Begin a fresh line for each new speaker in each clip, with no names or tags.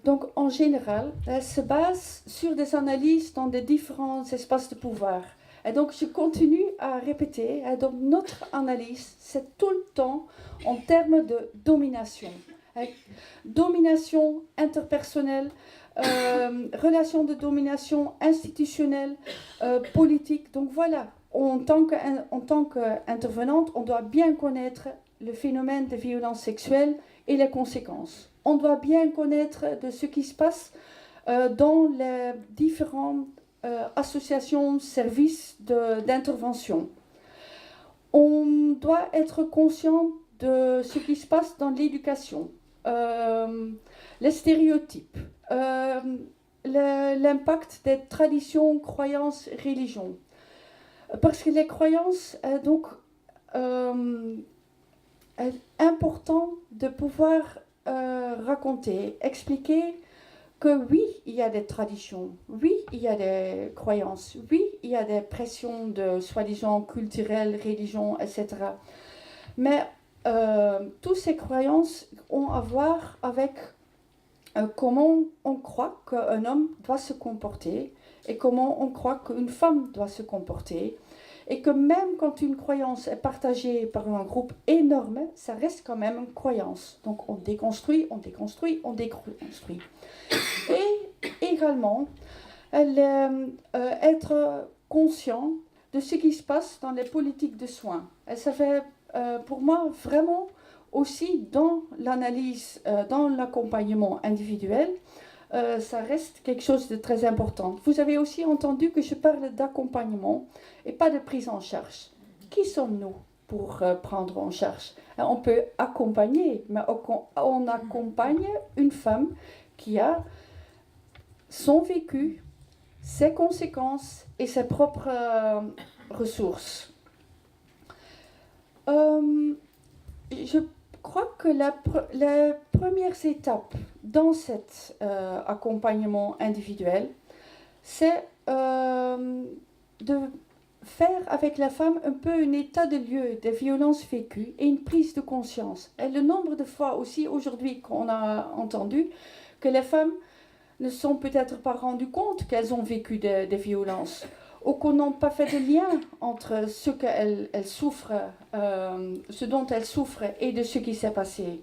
Donc, en général, elle se base sur des analyses dans des différents espaces de pouvoir. Et donc, je continue à répéter. Et donc, notre analyse, c'est tout le temps en termes de domination. Domination interpersonnelle, relation de domination institutionnelle, politique. Donc, voilà. En tant qu'intervenante, on doit bien connaître le phénomène de violence sexuelle et les conséquences. On doit bien connaître de ce qui se passe dans les différentes associations, services d'intervention. On doit être conscient de ce qui se passe dans l'éducation, les stéréotypes, l'impact des traditions, croyances, religions. Parce que les croyances, donc, est important de pouvoir raconter, expliquer que oui, il y a des traditions, oui, il y a des croyances, oui, il y a des pressions de soi-disant culturelles, religion, etc. Mais toutes ces croyances ont à voir avec comment on croit qu'un homme doit se comporter et comment on croit qu'une femme doit se comporter. Et que même quand une croyance est partagée par un groupe énorme, ça reste quand même une croyance. Donc on déconstruit, on déconstruit, on déconstruit. Et également, être conscient de ce qui se passe dans les politiques de soins. Et ça fait pour moi vraiment aussi dans l'analyse, dans l'accompagnement individuel, ça reste quelque chose de très important. Vous avez aussi entendu que je parle d'accompagnement et pas de prise en charge. Qui sommes-nous pour prendre en charge? On peut accompagner, mais on accompagne une femme qui a son vécu, ses conséquences et ses propres ressources. Je crois que les premières étapes dans cet accompagnement individuel, c'est de faire avec la femme un peu un état de lieu des violences vécues et une prise de conscience. Et le nombre de fois aussi aujourd'hui qu'on a entendu que les femmes ne sont peut-être pas rendues compte qu'elles ont vécu des violences ou qu'on n'a pas fait de lien entre ce qu'elles souffrent, ce dont elles souffrent et de ce qui s'est passé.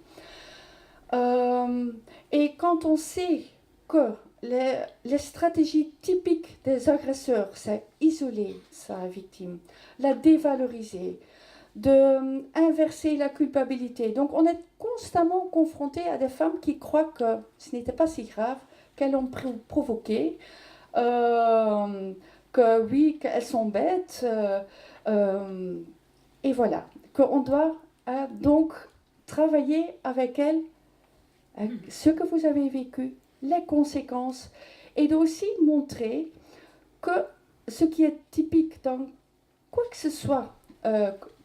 Et quand on sait que les stratégies typiques des agresseurs, c'est isoler sa victime, la dévaloriser, d'inverser la culpabilité. Donc on est constamment confronté à des femmes qui croient que ce n'était pas si grave, qu'elles ont provoqué, que oui, qu'elles sont bêtes, et voilà, qu'on doit donc travailler avec elles ce que vous avez vécu, les conséquences, et d'aussi montrer que ce qui est typique dans quoi que ce soit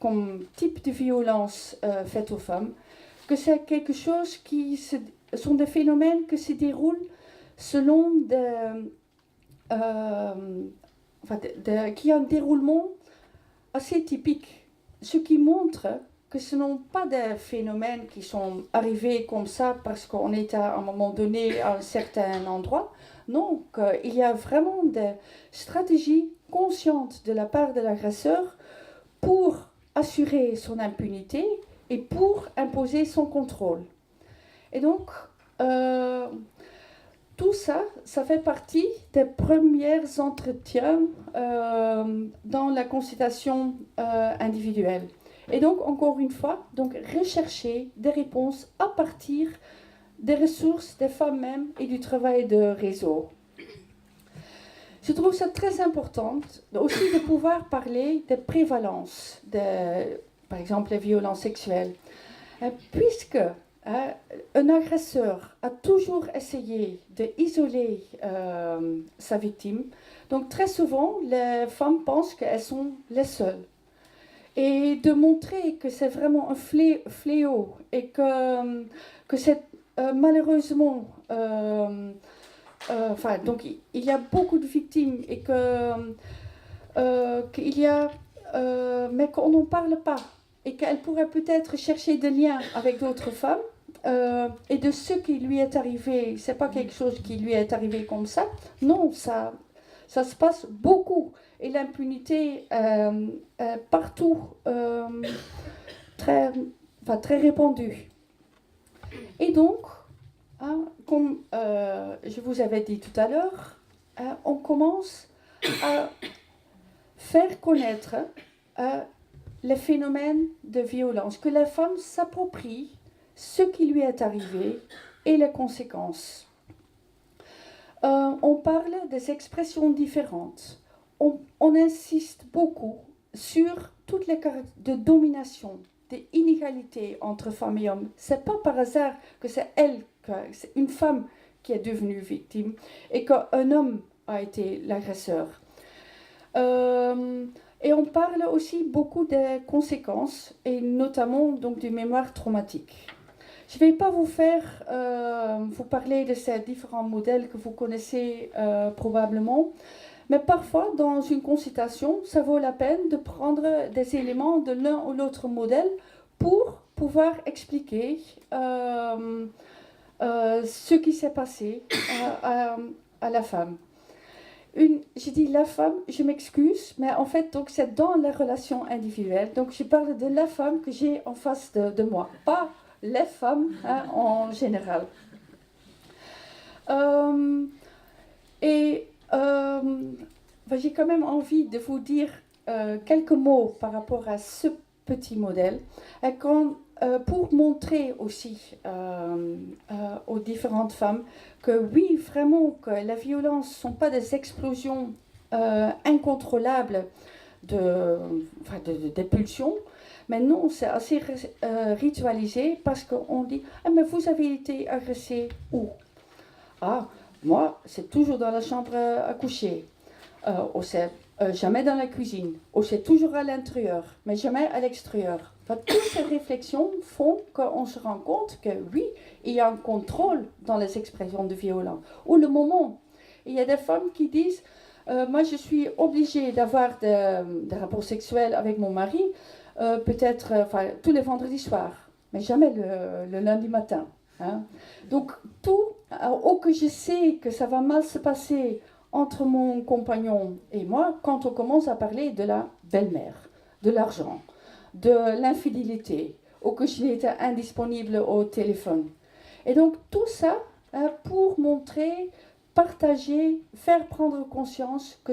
comme type de violence faite aux femmes, que c'est quelque chose sont des phénomènes qui se déroulent selon qui a un déroulement assez typique, ce qui montre que ce ne sont pas des phénomènes qui sont arrivés comme ça parce qu'on est à un moment donné à un certain endroit. Non, qu'il y a vraiment des stratégies conscientes de la part de l'agresseur pour assurer son impunité et pour imposer son contrôle. Et donc, tout ça, ça fait partie des premiers entretiens dans la consultation individuelle. Et donc, encore une fois, donc, rechercher des réponses à partir des ressources des femmes mêmes et du travail de réseau. Je trouve ça très important aussi de pouvoir parler des prévalences, par exemple les violences sexuelles, puisque un agresseur a toujours essayé d'isoler sa victime. Donc très souvent, les femmes pensent qu'elles sont les seules. Et de montrer que c'est vraiment un fléau et que c'est malheureusement... donc il y a beaucoup de victimes et qu'il y a... mais qu'on n'en parle pas et qu'elles pourraient peut-être chercher des liens avec d'autres femmes et de ce qui lui est arrivé. C'est pas quelque chose qui lui est arrivé comme ça. Non, ça se passe beaucoup. Et l'impunité partout, très, très répandue. Et donc, comme je vous avais dit tout à l'heure, on commence à faire connaître les phénomènes de violence, que la femme s'approprie ce qui lui est arrivé et les conséquences. On parle des expressions différentes. On insiste beaucoup sur toutes les caractéristiques de domination, des inégalités entre femmes et hommes. C'est pas par hasard que c'est une femme qui est devenue victime et qu'un homme a été l'agresseur. Et on parle aussi beaucoup des conséquences, et notamment donc du mémoire traumatique. Je ne vais pas vous parler de ces différents modèles que vous connaissez probablement, mais parfois dans une consultation, ça vaut la peine de prendre des éléments de l'un ou l'autre modèle pour pouvoir expliquer ce qui s'est passé à la femme. Je dis la femme, je m'excuse, mais en fait, donc, c'est dans la relation individuelle. Donc, je parle de la femme que j'ai en face de moi, pas les femmes en général. J'ai quand même envie de vous dire quelques mots par rapport à ce petit modèle, pour montrer aussi aux différentes femmes que oui, vraiment, que la violence ne sont pas des explosions incontrôlables des pulsions, mais non, c'est assez ritualisé parce qu'on dit « Ah, mais vous avez été agressé où ?»« Ah, moi, c'est toujours dans la chambre à coucher. Ou c'est jamais dans la cuisine. Ou c'est toujours à l'intérieur, mais jamais à l'extérieur. » Toutes ces réflexions font qu'on se rend compte que oui, il y a un contrôle dans les expressions de violence. Ou le moment, il y a des femmes qui disent moi je suis obligée d'avoir des rapports sexuels avec mon mari, peut-être tous les vendredis soirs, mais jamais le lundi matin. Hein. Donc tout, que je sais que ça va mal se passer entre mon compagnon et moi, quand on commence à parler de la belle-mère, de l'argent, de l'infidélité, ou que je n'étais indisponible au téléphone. Et donc tout ça pour montrer, partager, faire prendre conscience que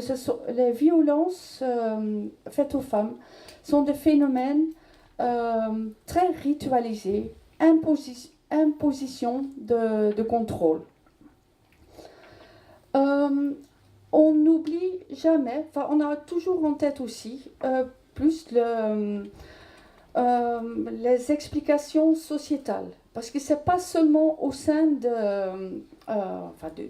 les violences faites aux femmes sont des phénomènes très ritualisés, imposition de contrôle. On n'oublie jamais, on a toujours en tête aussi plus les explications sociétales. Parce que ce n'est pas seulement au sein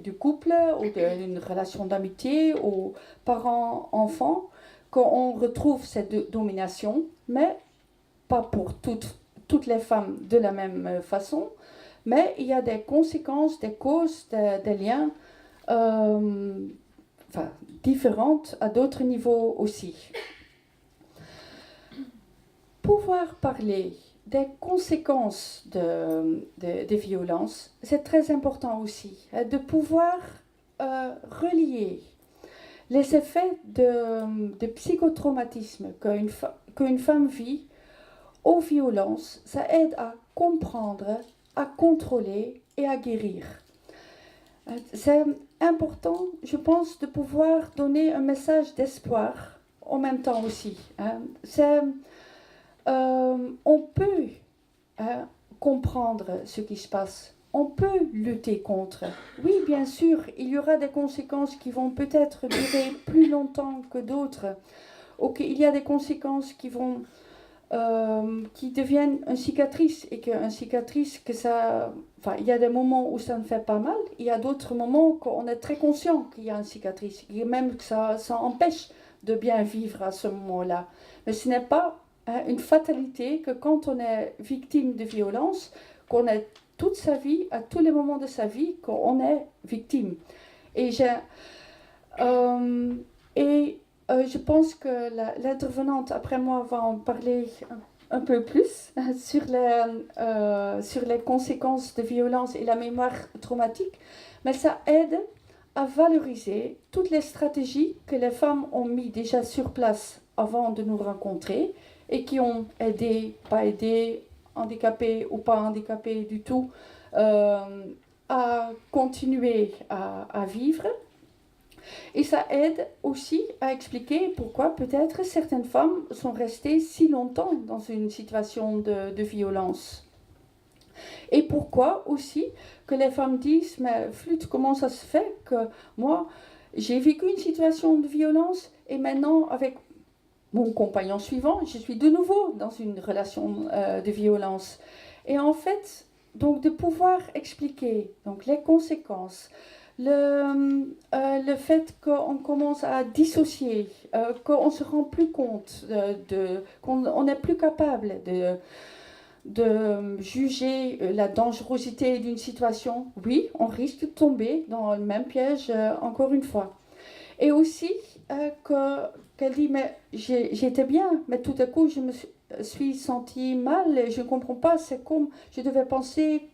du couple ou d'une relation d'amitié ou parents-enfants qu'on retrouve cette domination, mais pas pour toutes les femmes de la même façon, mais il y a des conséquences, des causes, des liens différentes à d'autres niveaux aussi. Pouvoir parler des conséquences des violences, c'est très important aussi, de pouvoir relier les effets de psychotraumatisme qu'une femme vit aux violences. Ça aide à comprendre, à contrôler et à guérir. C'est important, je pense, de pouvoir donner un message d'espoir en même temps aussi. Hein. On peut comprendre ce qui se passe. On peut lutter contre. Oui, bien sûr, il y aura des conséquences qui vont peut-être durer plus longtemps que d'autres. Ou qu'il y a des conséquences qui deviennent une cicatrice et qu'une cicatrice, il y a des moments où ça ne fait pas mal, il y a d'autres moments qu'on est très conscient qu'il y a une cicatrice et même que ça empêche de bien vivre à ce moment-là. Mais ce n'est pas une fatalité que quand on est victime de violence, qu'on est toute sa vie, à tous les moments de sa vie, qu'on est victime. Et je pense que l'intervenante après moi va en parler un peu plus sur les conséquences de violence et la mémoire traumatique, mais ça aide à valoriser toutes les stratégies que les femmes ont mis déjà sur place avant de nous rencontrer et qui ont aidé, pas aidé, handicapés ou pas handicapés du tout, à continuer à vivre. Et ça aide aussi à expliquer pourquoi peut-être certaines femmes sont restées si longtemps dans une situation de violence. Et pourquoi aussi que les femmes disent, mais flûte, comment ça se fait que moi, j'ai vécu une situation de violence et maintenant, avec mon compagnon suivant, je suis de nouveau dans une relation de violence. Et en fait, donc de pouvoir expliquer donc, les conséquences, le fait qu'on commence à dissocier, qu'on ne se rend plus compte, qu'on n'est plus capable de juger la dangerosité d'une situation, oui, on risque de tomber dans le même piège encore une fois. Et aussi qu'elle dit, mais j'étais bien, mais tout à coup je me suis sentie mal et je ne comprends pas, c'est comme je devais penser,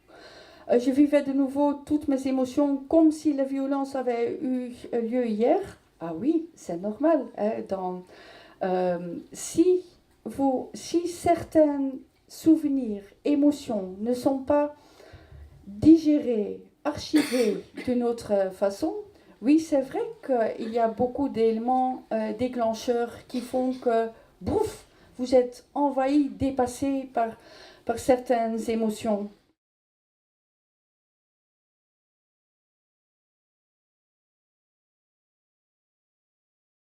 je vivais de nouveau toutes mes émotions comme si la violence avait eu lieu hier. Ah oui, c'est normal. Si certains souvenirs, émotions ne sont pas digérés, archivés d'une autre façon, oui, c'est vrai qu'il y a beaucoup d'éléments déclencheurs qui font que, bouf, vous êtes envahi, dépassé par certaines émotions.